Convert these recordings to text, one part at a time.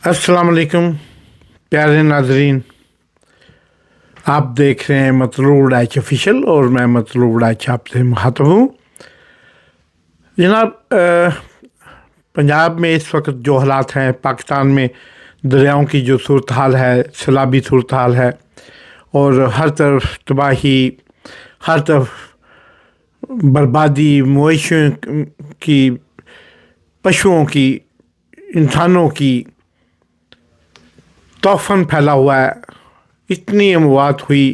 अस्सलाम वालेकुम प्यारे नाजरीन। आप देख रहे हैं मतलूब डाइच ऑफिशियल और मैं मतलूब डाइच आपसे मुखातब हूँ। जनाब, पंजाब में इस वक्त जो हालात हैं, पाकिस्तान में दरियाओं की जो सूरत हाल है, सैलाबी सूरत हाल है और हर तरफ तबाही, हर तरफ बर्बादी, मवेशियों की, पशुओं की, इंसानों की, तूफ़ान फैला हुआ है। इतनी अमवात हुई,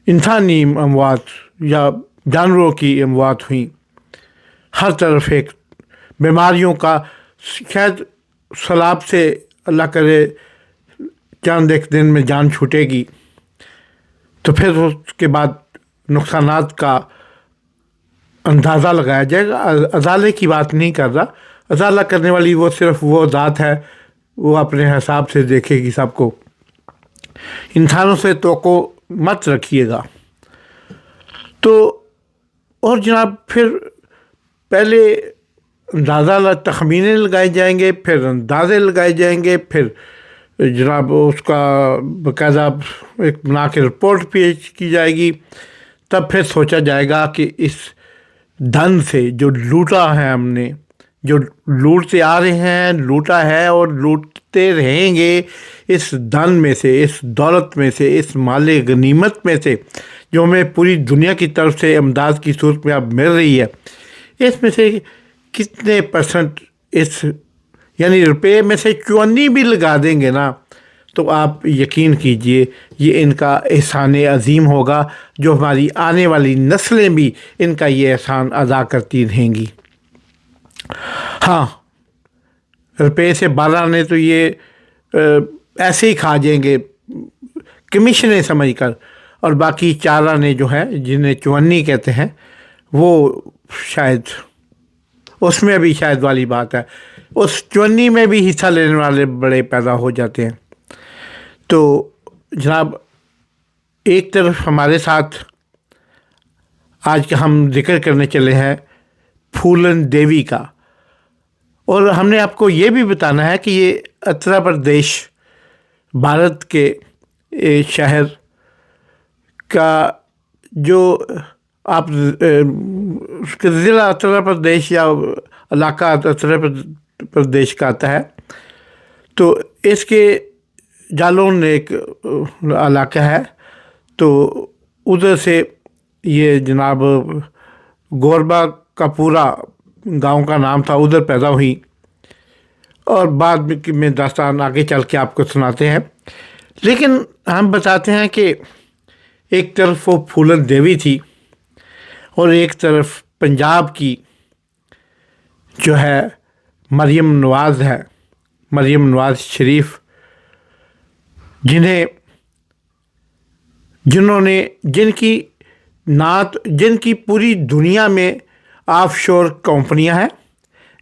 इंसानी अमवात या जानवरों की अमवात हुई। हर तरफ एक बीमारियों का, शायद सैलाब से अल्लाह करे चंद एक दिन में जान छूटेगी, तो फिर उसके बाद नुकसानात का अंदाज़ा लगाया जाएगा। अजाले की बात नहीं कर रहा, अजाला करने वाली वो सिर्फ वो ज़ात है, वो अपने हिसाब से देखेगी सबको। इंसानों से तो मत रखिएगा। तो और जनाब, फिर पहले तखमीने लगाए जाएंगे, फिर अंदाज़े लगाए जाएंगे, फिर जनाब उसका बाकायदा एक बना के रिपोर्ट पेश की जाएगी। तब फिर सोचा जाएगा कि इस धन से जो लूटा है हमने, जो लूटते आ रहे हैं, लूटा है और लूटते रहेंगे, इस धन में से, इस दौलत में से, इस माले गनीमत में से जो हमें पूरी दुनिया की तरफ से इमदाद की सूरत में अब मिल रही है, इसमें से कितने परसेंट इस यानी रुपये में से चौनी भी लगा देंगे ना, तो आप यकीन कीजिए ये इनका एहसान अजीम होगा, जो हमारी आने वाली नस्लें भी इनका ये एहसान अदा करती रहेंगी। हाँ, रुपये से 12 ने तो ये ऐसे ही खा जाएंगे कमीशनें समझ कर, और बाकी 4 आने जो है, जिन्हें चवन्नी कहते हैं, वो शायद उसमें भी शायद वाली बात है, उस चवन्नी में भी हिस्सा लेने वाले बड़े पैदा हो जाते हैं। तो जनाब, एक तरफ हमारे साथ आज का हम जिक्र करने चले हैं फूलन देवी का, और हमने आपको ये भी बताना है कि ये उत्तर प्रदेश, भारत के शहर का जो आप उसके ज़िला उत्तर प्रदेश या इलाका उत्तर प्रदेश का आता है, तो इसके जालौन एक इलाका है, तो उधर से ये जनाब गोरबा का पूरा गांव का नाम था, उधर पैदा हुई, और बाद में दास्तान आगे चल के आपको सुनाते हैं। लेकिन हम बताते हैं कि एक तरफ वो फूलन देवी थी और एक तरफ पंजाब की जो है मरियम नवाज़ है, मरियम नवाज़ शरीफ, जिनकी पूरी दुनिया में ऑफशोर कंपनियां हैं,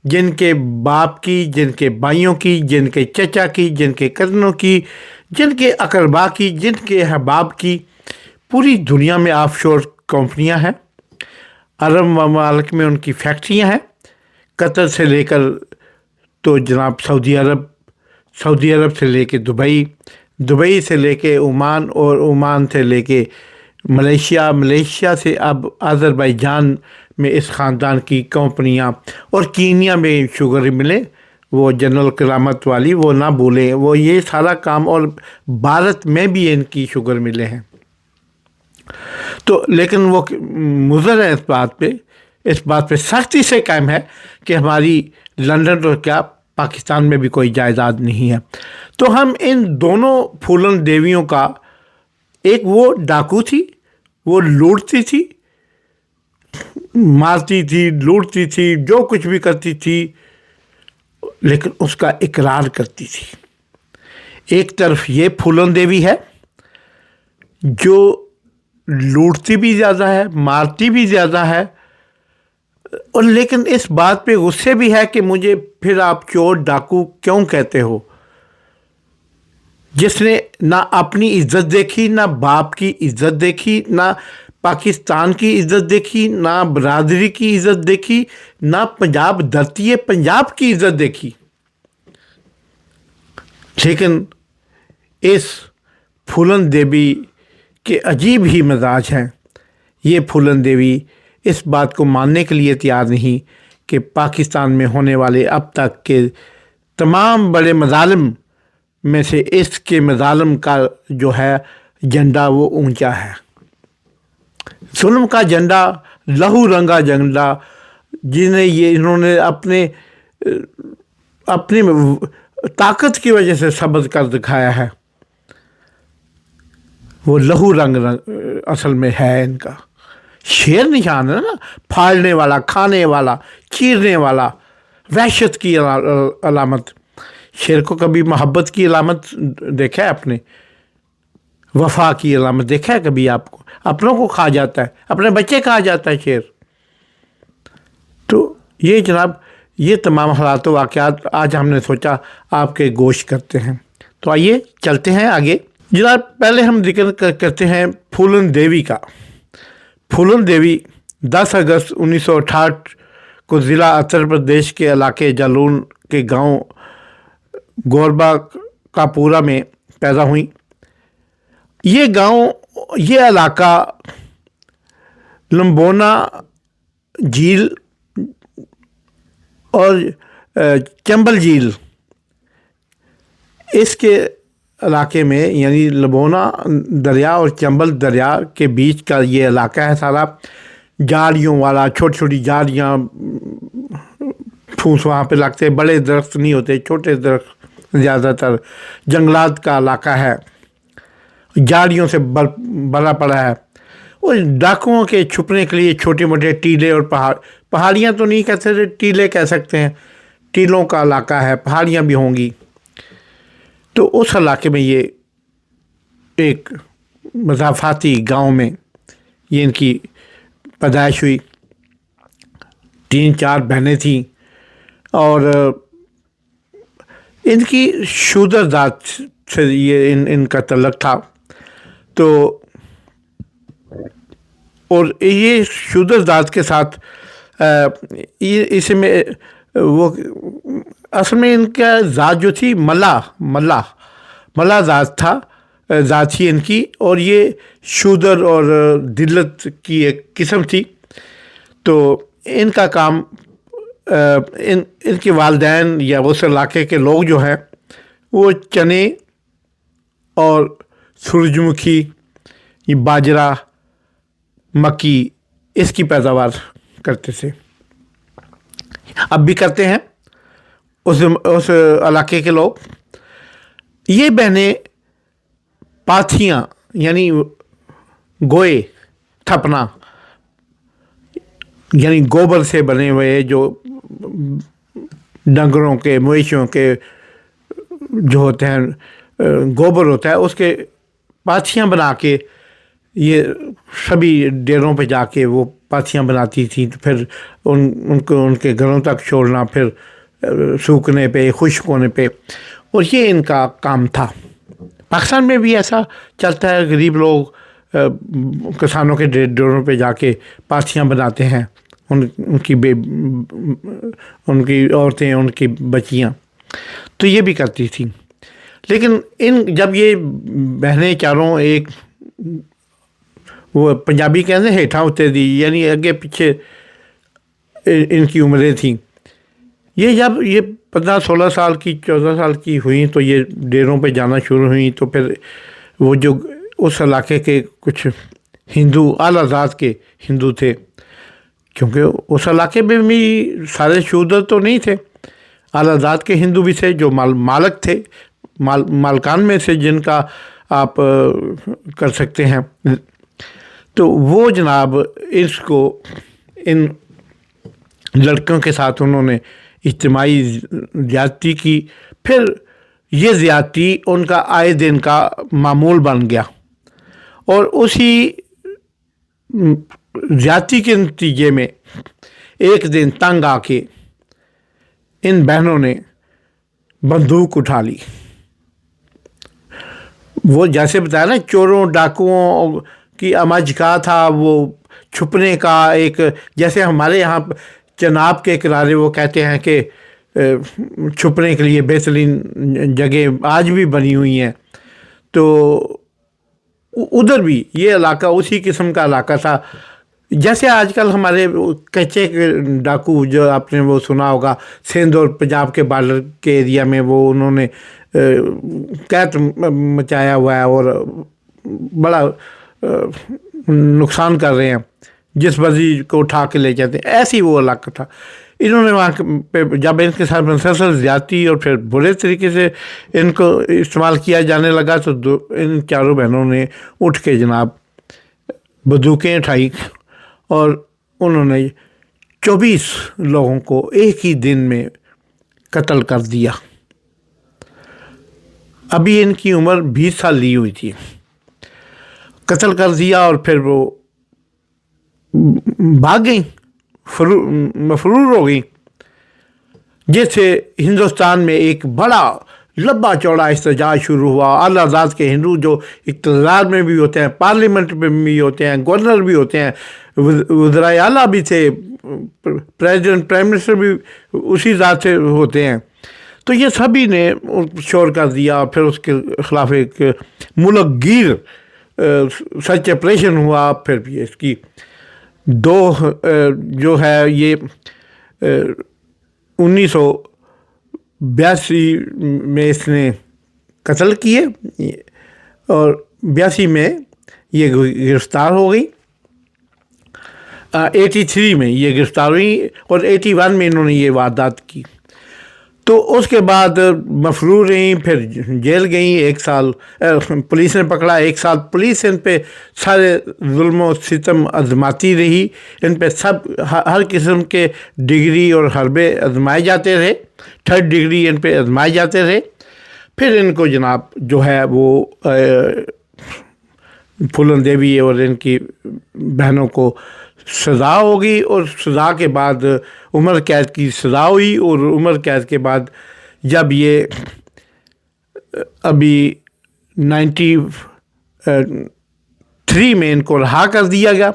जिनके बाप की, जिनके भाइयों की, जिनके चचा की, जिनके कज़नों की, जिनके अकरबा की, जिनके अहबाब की, पूरी दुनिया में ऑफशोर कंपनियां हैं। अरब ममालिक में उनकी फैक्ट्रियां हैं, कतर से लेकर तो जनाब सऊदी अरब से लेके दुबई से लेके ओमान, और ओमान से लेके मलेशिया से अब अज़रबैजान में इस ख़ानदान की कंपनियां, और कीनिया में शुगर मिले, वो जनरल करामत वाली, वो ना भूलें, वो ये सारा काम, और भारत में भी इनकी शुगर मिले हैं। तो लेकिन वो मुज़र है इस बात पे सख्ती से कायम है कि हमारी लंदन तो क्या, पाकिस्तान में भी कोई जायदाद नहीं है। तो हम इन दोनों फूलन देवियों का, एक वो डाकू थी, वो लूटती थी, मारती थी, लूटती थी, जो कुछ भी करती थी, लेकिन उसका इकरार करती थी। एक तरफ ये फूलन देवी है जो लूटती भी ज़्यादा है, मारती भी ज़्यादा है, और लेकिन इस बात पे गुस्से भी है कि मुझे फिर आप चोर डाकू क्यों कहते हो, जिसने ना अपनी इज्जत देखी, ना बाप की इज्जत देखी, ना पाकिस्तान की इज्जत देखी, ना बरादरी की इज्जत देखी, ना पंजाब धरती पंजाब की इज्जत देखी। लेकिन इस फूलन देवी के अजीब ही मिजाज हैं। ये फूलन देवी इस बात को मानने के लिए तैयार नहीं कि पाकिस्तान में होने वाले अब तक के तमाम बड़े मजालिम में से इसके मजालिम का जो है झंडा वो ऊंचा है। जुल्म का झंडा, लहू रंगा झंडा, जिन्हें इन्होंने अपनी ताकत की वजह से साबित कर दिखाया है, वो लहू रंग असल में है इनका। शेर निशान है ना, फाड़ने वाला, खाने वाला, चीरने वाला, वहशत की अलामत। शेर को कभी मोहब्बत की अलामत देखा है आपने? वफा की अलामत देखा है कभी आपको? अपनों को खा जाता है, अपने बच्चे खा जाता है शेर। तो ये जनाब, ये तमाम हालात वाक़यात आज हमने सोचा आपके गोश करते हैं। तो आइए चलते हैं आगे जनाब। पहले हम जिक्र करते हैं फूलन देवी का। फूलन देवी 10 अगस्त 1968 को ज़िला उत्तर प्रदेश के इलाके जालौन के गांव गोरबा का पूरा में पैदा हुई। ये इलाका लंबोना झील और चंबल झील, इसके इलाके में, यानी लंबोना दरिया और चंबल दरिया के बीच का ये इलाका है सारा। झाड़ियों वाला, छोटी छोटी झाड़ियाँ, फूस वहाँ पे लगते, बड़े दरख्त नहीं होते, छोटे दरख्त ज़्यादातर, जंगलात का इलाका है, झाड़ियों से भरा पड़ा है। और डाकुओं के छुपने के लिए छोटे मोटे टीले और पहाड़ियाँ तो नहीं कहते, टीले कह सकते हैं। टीलों का इलाका है, पहाड़ियाँ भी होंगी। तो उस इलाके में ये एक मज़ाफ़ाती गांव में ये इनकी पैदाइश हुई। 3-4 बहनें थीं और इनकी शूदर जात से ये इनका तल्लुक़ था। तो और ये शूदर जात के साथ इसमें वो असल में इनका ज़ात जो थी मल्ला ज़ात थी इनकी, और ये शूदर और दिल्लत की एक किस्म थी। तो इनका काम इनके वालिदैन या उस इलाके के लोग जो हैं वो चने और सूरजमुखी, ये बाजरा, मक्की, इसकी पैदावार करते थे, अब भी करते हैं उस इलाके के लोग। ये बहनें पाथियाँ यानी गोए, थपना यानी गोबर से बने हुए, जो डंगरों के, मवेशियों के जो होते हैं गोबर होता है, उसके पाथियाँ बना के ये सभी डेरों पे जाके वो पाथियाँ बनाती थी। तो फिर उनको उनके घरों तक छोड़ना, फिर सूखने पे, खुश्क होने पे, और ये इनका काम था। पाकिस्तान में भी ऐसा चलता है, गरीब लोग किसानों के डेरों पे जाके पाथियाँ बनाते हैं, उनकी औरतें, उनकी बच्चियाँ, तो ये भी करती थी। लेकिन जब ये बहनें चारों एक, वो पंजाबी कहते हैं हेठा उते दी, यानी आगे पीछे इनकी उम्रें थीं। ये जब ये 15-16 साल की, 14 साल की हुई, तो ये डेरों पे जाना शुरू हुई। तो फिर वो जो उस इलाके के कुछ हिंदू, आला ज़ात के हिंदू थे, क्योंकि उस इलाके में भी सारे शूदर तो नहीं थे, आला ज़ात के हिंदू भी थे जो मालक थे, मालकान में से जिनका आप कर सकते हैं। तो वो जनाब इसको, इन लड़कियों के साथ उन्होंने इज्तिमाई ज़्यादती की। फिर ये ज़्यादती उनका आए दिन का मामूल बन गया, और उसी ज़्यादती के नतीजे में एक दिन तंग आके इन बहनों ने बंदूक उठा ली। वो जैसे बताया ना, चोरों डाकुओं की अमज का था, वो छुपने का एक, जैसे हमारे यहाँ चनाब के किनारे वो कहते हैं कि چھپنے کے لیے بہترین جگہ آج بھی بنی ہوئی ہیں. تو ادھر بھی یہ علاقہ اسی قسم کا علاقہ تھا جیسے آج کل ہمارے کچے کے ڈاکو جو آپ نے وہ سنا ہوگا سندھ اور پنجاب کے بارڈر کے ایریا میں وہ انہوں نے قحط مچایا ہوا ہے اور بڑا نقصان کر رہے ہیں, جس مرضی کو اٹھا کے لے جاتے ہیں. ایسی وہ علاقہ تھا. انہوں نے وہاں پہ جب ان کے ساتھ مسلسل زیادتی اور پھر برے طریقے سے ان کو استعمال کیا جانے لگا تو ان چاروں بہنوں نے اٹھ کے جناب بندوقیں اٹھائی اور انہوں نے 24 لوگوں کو ایک ہی دن میں قتل کر دیا. ابھی ان کی عمر 20 سال لی ہوئی تھی. قتل کر دیا اور پھر وہ بھاگ گئیں, مفرور ہو گئیں. جیسے ہندوستان میں ایک بڑا لمبا چوڑا احتجاج شروع ہوا. اعلیٰ حضرات کے ہندو جو اقتدار میں بھی ہوتے ہیں, پارلیمنٹ میں بھی ہوتے ہیں, گورنر بھی ہوتے ہیں, وزرائے اعلیٰ بھی تھے, پریزیڈنٹ پرائم منسٹر بھی اسی ذات سے ہوتے ہیں. تو یہ سبھی نے شور کر دیا. پھر اس کے خلاف ایک ملک گیر سرچ آپریشن ہوا. پھر بھی اس کی جو ہے یہ 1982 میں اس نے قتل کیے اور 82 میں یہ گرفتار ہو گئی. 83 میں یہ گرفتار ہوئی اور 81 میں انہوں نے یہ واردات کی. تو اس کے بعد مفرور رہیں, پھر جیل گئیں. 1 سال پولیس نے پکڑا. 1 سال پولیس ان پہ سارے ظلم و ستم آزماتی رہی. ان پہ سب ہر قسم کے ڈگری اور حربے آزمائے جاتے رہے. 3rd ڈگری ان پہ آزمائے جاتے رہے. پھر ان کو جناب جو ہے وہ پھولن دیوی اور ان کی بہنوں کو سزا ہو گئی اور سزا کے بعد عمر قید کی سزا ہوئی. اور عمر قید کے بعد جب یہ ابھی 93 میں ان کو رہا کر دیا گیا.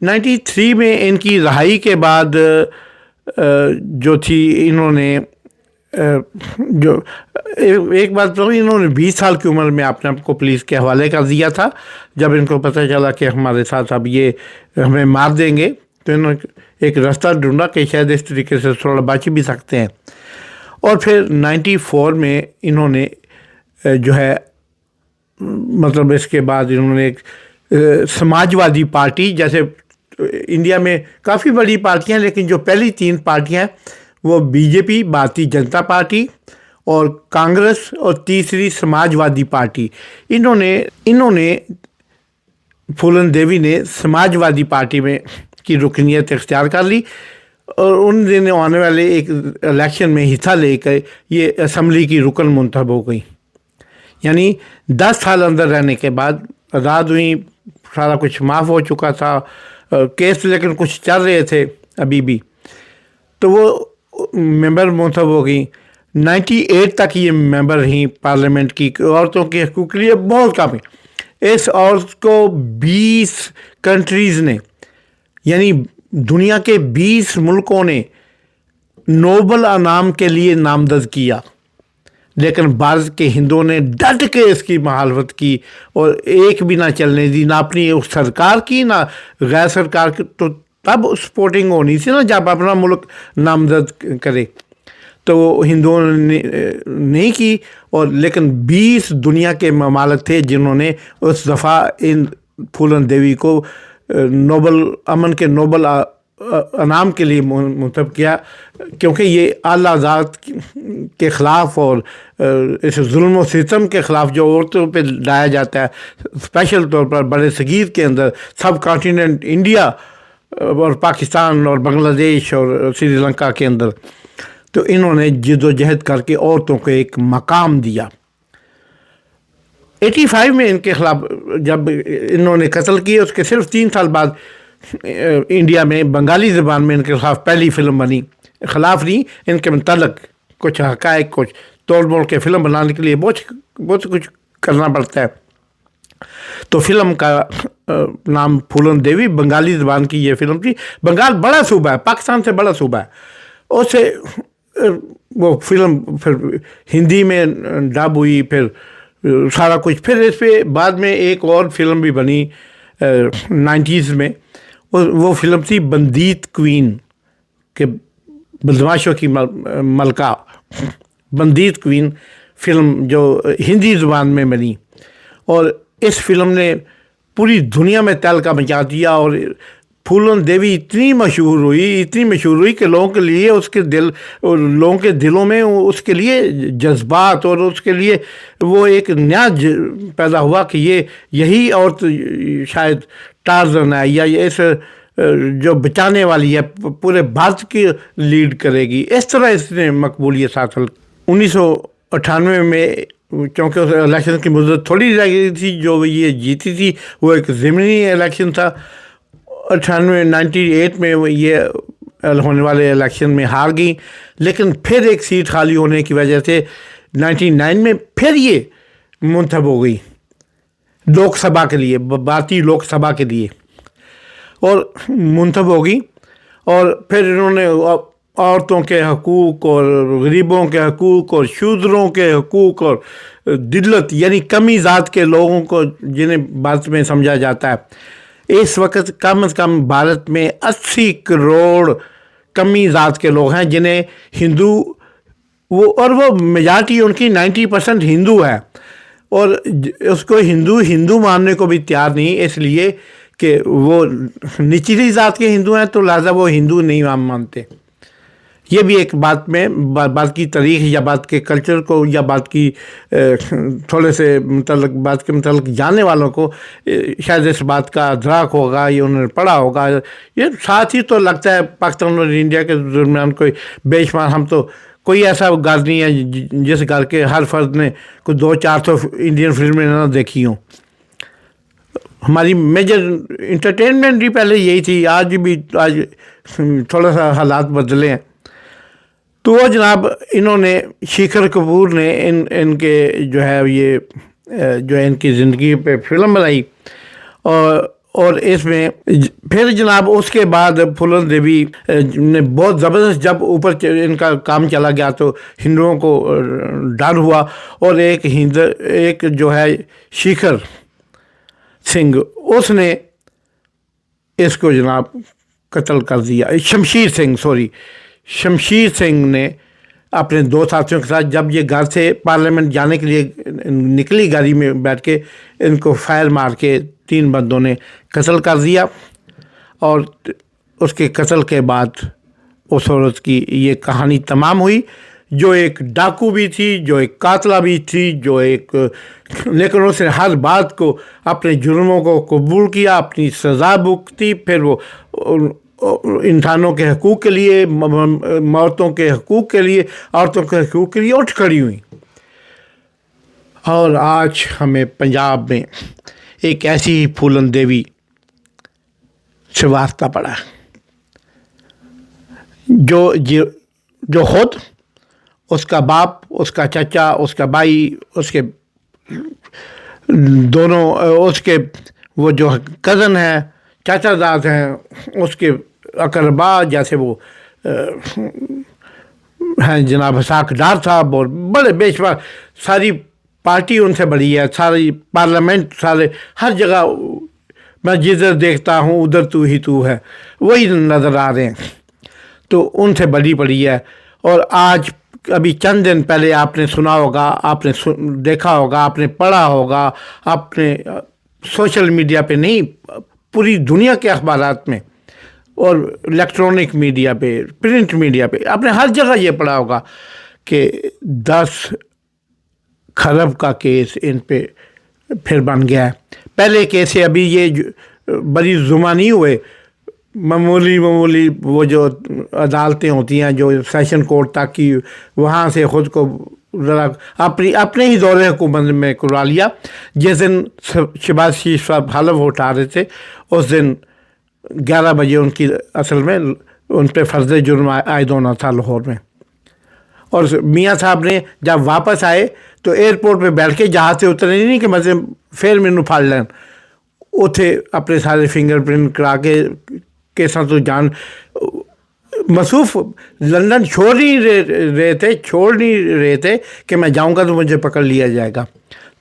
93 میں ان کی رہائی کے بعد جو تھی انہوں نے جو ایک بات تو انہوں نے 20 سال کی عمر میں اپنے آپ کو پولیس کے حوالے کر دیا تھا. جب ان کو پتہ چلا کہ ہمارے ساتھ اب یہ ہمیں مار دیں گے تو انہوں نے ایک راستہ ڈھونڈا کہ شاید اس طریقے سے تھوڑا بچ بھی سکتے ہیں. اور پھر 94 میں انہوں نے جو ہے مطلب اس کے بعد انہوں نے ایک سماجوادی پارٹی, جیسے انڈیا میں کافی بڑی پارٹیاں لیکن جو پہلی 3 پارٹیاں ہیں وہ بی جے پی, بھارتیہ جنتا پارٹی اور کانگریس, اور تیسری سماجوادی پارٹی. انہوں نے پھولن دیوی نے سماجوادی پارٹی میں کی رکنیت اختیار کر لی اور ان دنوں آنے والے ایک الیکشن میں حصہ لے کر یہ اسمبلی کی رکن منتخب ہو گئی. یعنی 10 سال اندر رہنے کے بعد آزاد ہوئی. سارا کچھ معاف ہو چکا تھا, کیس لیکن کچھ چل رہے تھے ابھی بھی. تو وہ ممبر منتخب ہو گئی. 98 تک یہ ممبر رہیں پارلیمنٹ کی. عورتوں کے حقوق کے لیے بہت کام ہے. اس عورت کو 20 کنٹریز نے, یعنی دنیا کے 20 ملکوں نے نوبل انعام کے لیے نامزد کیا, لیکن بھارت کے ہندوؤں نے ڈٹ کے اس کی مخالفت کی اور ایک بھی نہ چلنے دی, نہ اپنی سرکار کی نہ غیر سرکار کی. تو تب سپورٹنگ ہونی تھی نا جب اپنا ملک نامزد کرے, تو ہندوؤں نے نہیں کی. اور لیکن 20 دنیا کے ممالک تھے جنہوں نے اس دفعہ ان پھولن دیوی کو نوبل امن کے نوبل انعام کے لیے منتخب کیا, کیونکہ یہ اعلیٰ ذات کے خلاف اور اس ظلم و ستم کے خلاف جو عورتوں پہ لایا جاتا ہے, اسپیشل طور پر بڑے صغیر کے اندر, سب کانٹیننٹ انڈیا اور پاکستان اور بنگلہ دیش اور سری لنکا کے اندر, تو انہوں نے جد و جہد کر کے عورتوں کو ایک مقام دیا. 85 میں ان کے خلاف جب انہوں نے قتل کیے, اس کے صرف 3 سال بعد انڈیا میں بنگالی زبان میں ان کے خلاف پہلی فلم بنی. خلاف نہیں, ان کے متعلق کچھ حقائق, کچھ توڑ موڑ کے فلم بنانے کے لیے بہت کچھ کرنا پڑتا ہے. تو فلم کا نام پھولن دیوی, بنگالی زبان کی یہ فلم تھی. بنگال بڑا صوبہ ہے, پاکستان سے بڑا صوبہ ہے. اسے وہ فلم پھر ہندی میں ڈب ہوئی، پھر سارا کچھ، پھر اس پہ بعد میں ایک اور فلم بھی بنی 90s میں، وہ فلم تھی بندیت کوئین، کہ بدماشوں کی ملکہ، بندیت کوئین فلم جو ہندی زبان میں بنی، اور اس فلم نے پوری دنیا میں تہلکہ مچا دیا، اور پھولن دیوی اتنی مشہور ہوئی کہ لوگوں کے لیے لوگوں کے دلوں میں اس کے لیے جذبات، اور اس کے لیے وہ ایک نیا پیدا ہوا کہ یہی عورت شاید ٹارزن ہے، یا اس جو بچانے والی ہے، پورے بھارت کی لیڈ کرے گی۔ اس طرح اس نے مقبولیت حاصل۔ 1998 میں چونکہ اس الیکشن کی مدت تھوڑی رہ گئی تھی، جو یہ جیتی تھی وہ ایک ضمنی الیکشن تھا۔ 98 میں یہ ہونے والے الیکشن میں ہار گئی، لیکن پھر ایک سیٹ خالی ہونے کی وجہ سے 99 میں پھر یہ منتخب ہو گئی لوک سبھا کے لیے، بھارتی لوک سبھا کے لیے، اور منتخب ہو گئی۔ اور پھر انہوں نے عورتوں کے حقوق اور غریبوں کے حقوق اور شودروں کے حقوق اور دلت یعنی کمی ذات کے لوگوں کو، جنہیں بھارت میں سمجھا جاتا ہے، اس وقت کم از کم بھارت میں 80 کروڑ کمی ذات کے لوگ ہیں جنہیں ہندو، اور وہ میجارٹی ان کی 90% ہندو ہے، اور اس کو ہندو ماننے کو بھی تیار نہیں، اس لیے کہ وہ نچلی ذات کے ہندو ہیں، تو لہٰذا وہ ہندو نہیں مانتے۔ یہ بھی ایک بات کی تاریخ یا بات کے کلچر کو یا بات کی تھوڑے سے بات کے متعلق جاننے والوں کو شاید اس بات کا ادراک ہوگا، یہ انہوں نے پڑھا ہوگا۔ یہ ساتھ ہی تو لگتا ہے پاکستان اور انڈیا کے درمیان کوئی بے شمار، ہم تو کوئی ایسا گھر نہیں ہے جس گھر کے ہر فرد نے کوئی 200-400 انڈین فلمیں نہ دیکھی ہوں۔ ہماری میجر انٹرٹینمنٹ بھی پہلے یہی تھی، آج تھوڑا سا حالات بدلے ہیں۔ تو وہ جناب انہوں نے، شیکھر کپور نے ان کے جو ہے یہ جو ان کی زندگی پہ فلم بنائی، اور اس میں پھر جناب اس کے بعد پھولن دیوی نے بہت زبردست، جب اوپر ان کا کام چلا گیا تو ہندوؤں کو ڈر ہوا، اور ایک جو ہے شیکھر سنگھ، اس نے اس کو جناب قتل کر دیا۔ شمشیر سنگھ نے اپنے 2 ساتھیوں کے ساتھ جب یہ گھر سے پارلیمنٹ جانے کے لیے نکلی گاڑی میں بیٹھ کے، ان کو فائر مار کے 3 بندوں نے قتل کر دیا، اور اس کے قتل کے بعد اس عورت کی یہ کہانی تمام ہوئی، جو ایک ڈاکو بھی تھی، جو ایک قاتلہ بھی تھی، لیکن اس نے ہر بات کو، اپنے جرموں کو قبول کیا، اپنی سزا بھگتی، پھر وہ انسانوں کے حقوق کے لیے، عورتوں کے حقوق کے لیے اٹھ کھڑی ہوئی۔ اور آج ہمیں پنجاب میں ایک ایسی ہی پھولن دیوی سے واسطہ پڑا، جو خود، اس کا باپ، اس کا چچا، اس کا بھائی، اس کے دونوں، اس کے وہ جو کزن ہیں، چاچا زاد ہیں، اس کے اقربا، جیسے وہ ہیں جناب اسحاق ڈار صاحب، اور بڑے بے شمار، ساری پارٹی ان سے بڑی ہے، ساری پارلیمنٹ، سارے ہر جگہ میں جدھر دیکھتا ہوں ادھر تو ہی تو ہے، وہی نظر آ رہے ہیں، تو ان سے بڑی پڑی ہے۔ اور آج ابھی چند دن پہلے آپ نے سنا ہوگا، آپ نے دیکھا ہوگا، آپ نے پڑھا ہوگا، آپ نے سوشل میڈیا پہ نہیں، پوری دنیا کے اخبارات میں اور الیکٹرانک میڈیا پہ، پرنٹ میڈیا پہ، آپ نے ہر جگہ یہ پڑھا ہوگا کہ 10 کھرب کا کیس ان پہ پھر بن گیا ہے۔ پہلے کیس سے ابھی یہ بڑی زماں نہیں ہوئے، معمولی وہ جو عدالتیں ہوتی ہیں، جو سیشن کورٹ تک کی، وہاں سے خود کو ذرا اپنے ہی دور حکومت میں کروا لیا۔ جس دن شہباز شریف صاحب حلف اٹھا رہے تھے، اس دن 11 بجے ان کی اصل میں ان پہ فرض جرم عائد ہونا تھا لاہور میں، اور میاں صاحب نے جب واپس آئے تو ایئرپورٹ پہ بیٹھ کے جہاز سے اترے نہیں کہ مجھے پھر مینوں پھڑ لین، اتنے اپنے سارے فنگر پرنٹ کرا کے کیساں تو جان मसूफ लंदन छोड़ नहीं रहे थे कि मैं जाऊंगा तो मुझे पकड़ लिया जाएगा।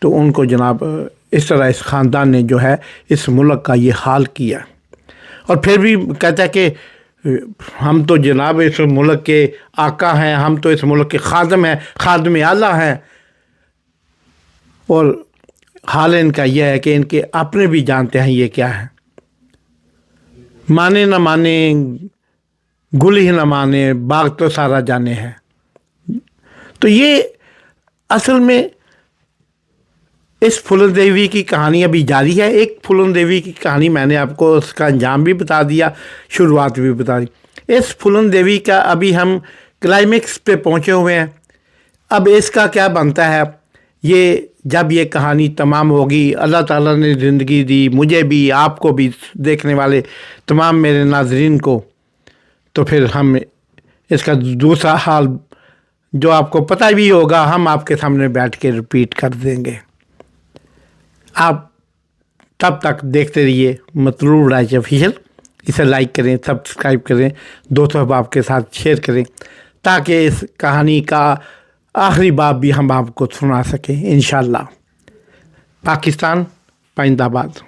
तो उनको जनाब इस तरह इस ख़ानदान ने जो है इस मुल्क का ये हाल किया, और फिर भी कहता है कि हम तो जनाब इस मुल्क के आका हैं, हम तो इस मुल्क के खादम हैं, खादम आला हैं। और हाल इनका यह है कि इनके अपने भी जानते हैं ये क्या है। माने न माने, गुल ही न माने, बाग तो सारा जाने है। तो ये असल में इस फूलन देवी की कहानी अभी जारी है। एक फूलन देवी की कहानी मैंने आपको उसका अंजाम भी बता दिया, शुरुआत भी बता दी। इस फूलन देवी का अभी हम क्लाइमेक्स पे पहुँचे हुए हैं। अब इसका क्या बनता है, ये जब ये कहानी तमाम होगी, अल्लाह ताला ने ज़िंदगी दी मुझे भी, आपको भी, देखने वाले तमाम मेरे नाज़रीन को, तो फिर हम इसका दूसरा हाल जो आपको पता भी होगा हम आपके सामने बैठ के रिपीट कर देंगे। आप तब तक देखते रहिए मतलूब राइज ऑफिशियल। इसे लाइक करें, सब्सक्राइब करें, दोस्तों अहबाब के साथ शेयर करें, ताकि इस कहानी का आखिरी बाब भी हम आपको सुना सकें इंशाअल्लाह। पाकिस्तान पाइंदाबाद।